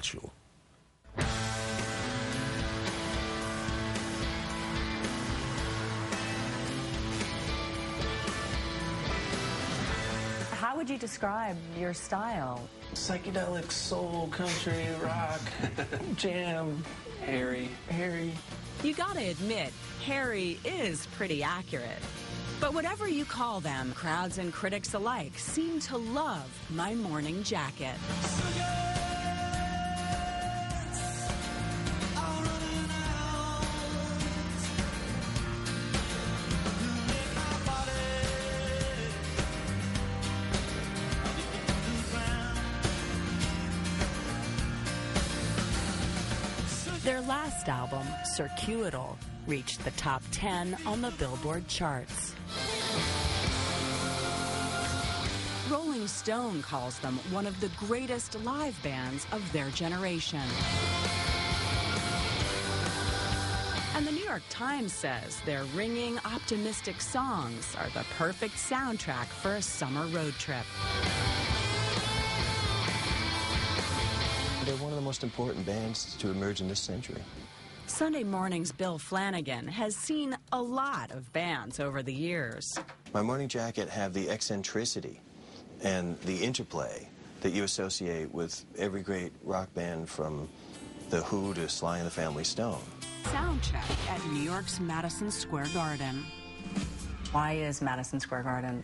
about you. How would you describe your style? Psychedelic, soul, country, rock, jam, hairy. You gotta admit, hairy is pretty accurate. But whatever you call them, crowds and critics alike seem to love My Morning Jacket. Their last album, Circuital, reached the top 10 on the Billboard charts. Rolling Stone calls them one of the greatest live bands of their generation. And the New York Times says their ringing, optimistic songs are the perfect soundtrack for a summer road trip. They're one of the most important bands to emerge in this century. Sunday Morning's Bill Flanagan has seen a lot of bands over the years. My Morning Jacket have the eccentricity and the interplay that you associate with every great rock band from The Who to Sly and the Family Stone. Soundcheck at New York's Madison Square Garden. Why is Madison Square Garden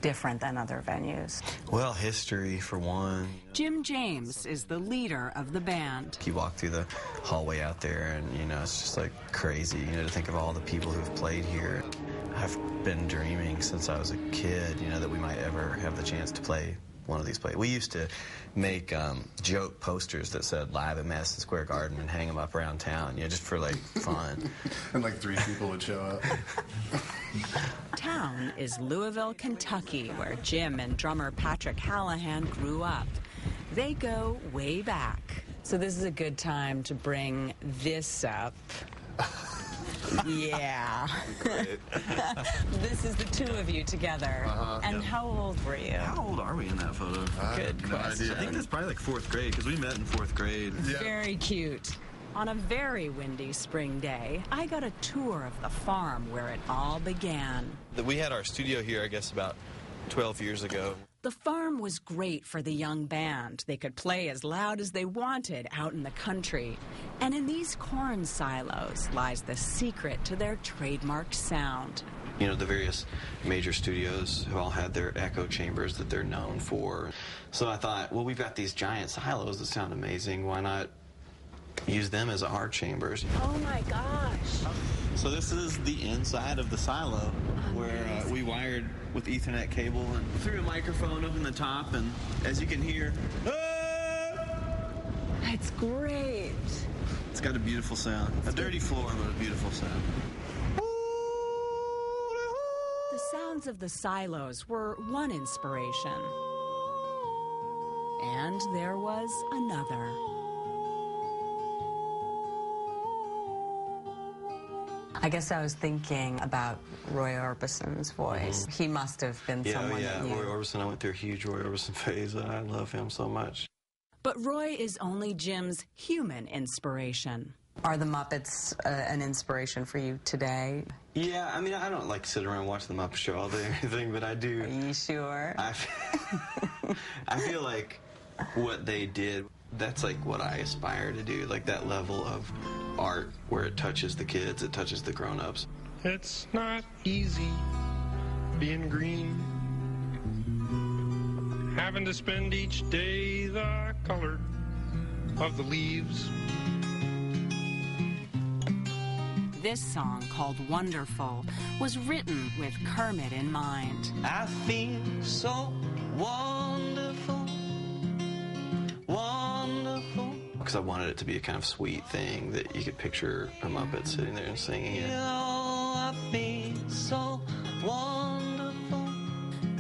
different than other venues? Well, history, for one. Jim James is the leader of the band. You walk through the hallway out there and, you know, it's just like crazy, you know, to think of all the people who've played here. I've been dreaming since I was a kid, you know, that we might ever have the chance to play one of these places. We used to make joke posters that said live at Madison Square Garden and hang them up around town, you know, just for like fun. And like 3 people would show up. Town is Louisville, Kentucky, where Jim and drummer Patrick Hallahan grew up. They go way back. So this is a good time to bring this up. Yeah. This is the two of you together. And how old were you? How old are we in that photo? Good question. I think that's probably like 4th grade, because we met in 4th grade. Yeah. Very cute. On a very windy spring day, I got a tour of the farm where it all began. We had our studio here, I guess, about 12 years ago. The farm was great for the young band. They could play as loud as they wanted out in the country. And in these corn silos lies the secret to their trademark sound. You know, the various major studios have all had their echo chambers that they're known for. So I thought, well, we've got these giant silos that sound amazing. Why not use them as our chambers? Oh my gosh. So this is the inside of the silo where we wired with Ethernet cable and threw a microphone up in the top, and as you can hear, That's great. it's got a beautiful sound. A dirty floor, but a beautiful sound. The sounds of the silos were one inspiration. And there was another. I guess I was thinking about Roy Orbison's voice. He must have been someone that knew. Roy Orbison. I went through a huge Roy Orbison phase. I love him so much. But Roy is only Jim's human inspiration. Are the Muppets an inspiration for you today? Yeah, I mean, I don't like sit around and watch the Muppet Show all day or anything, but I do. Are you sure? I feel like what they did, that's like what I aspire to do, like that level of art where it touches the kids, it touches the grown-ups. It's not easy being green, having to spend each day the color of the leaves. This song, called Wonderful, was written with Kermit in mind. I feel so wonderful, wonderful. Because I wanted it to be a kind of sweet thing that you could picture a Muppet sitting there and singing it. Oh, I feel so wonderful.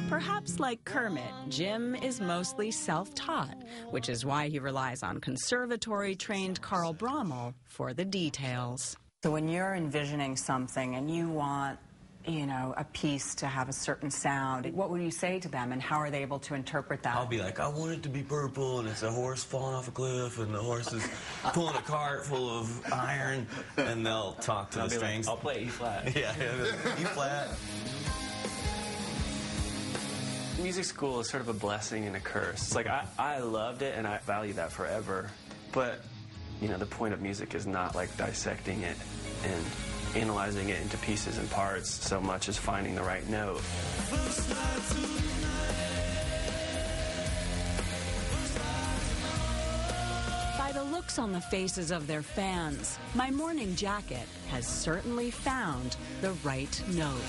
Perhaps like Kermit, Jim is mostly self-taught, which is why he relies on conservatory-trained Carl Brommel for the details. So when you're envisioning something and you want you know, a piece to have a certain sound, what would you say to them, and how are they able to interpret that? I'll be like, I want it to be purple, and it's a horse falling off a cliff, and the horse is pulling a cart full of iron, and they'll talk to the strings. Like, I'll play E flat. Yeah, E flat. Music school is sort of a blessing and a curse. It's like, I loved it, and I value that forever. But, you know, the point of music is not like dissecting it and analyzing it into pieces and parts so much as finding the right note. By the looks on the faces of their fans, My Morning Jacket has certainly found the right note.